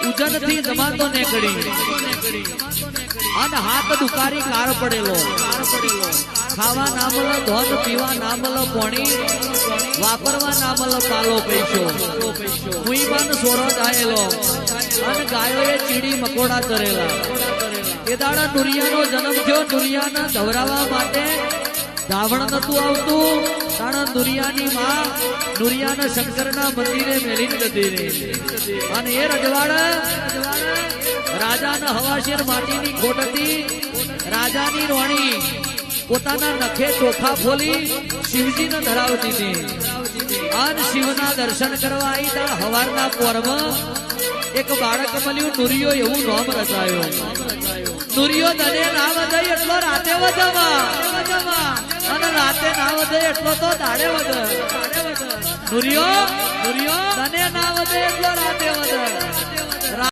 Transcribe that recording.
ઉજન થી જમાતો નીકળી અને હાથ દુકારી કાર પડેલો ખાવા ના મળે ધોધ પીવા ના મળે પાણી વાપરવા ના મળે પાલો પૈસો મુઈબાન સોરો ડાયેલો અને ગાયોએ ચીડી મકોડા ચરેલા એ દાડા નુરિયાનો જન્મ થયો નુરિયાના ધવરાવા માટે ધાવણ નતું આવતું તાણા નુરિયાની માં નુરિયાના શંકરના મંદિરે મેલીને જતી રહી અને એ રજવાડા રાજાના હવાશેર માટીની ખોટ હતી રાજાની રોણી પોતાના નખે ચોખા ફોલી શિવજીને ધરાવતી હતી અને શિવના દર્શન કરવા આવી ત્યાં હવારના પોરમાં એક બાળક મળ્યું નુરિયો એવું નામ રચાયો નુરિયો તને ના વધે એટલો રાતે વધવા અને રાતે ના વધે એટલો તો દાડે વધે નુરિયો તને ના વધે એટલો રાતે વધે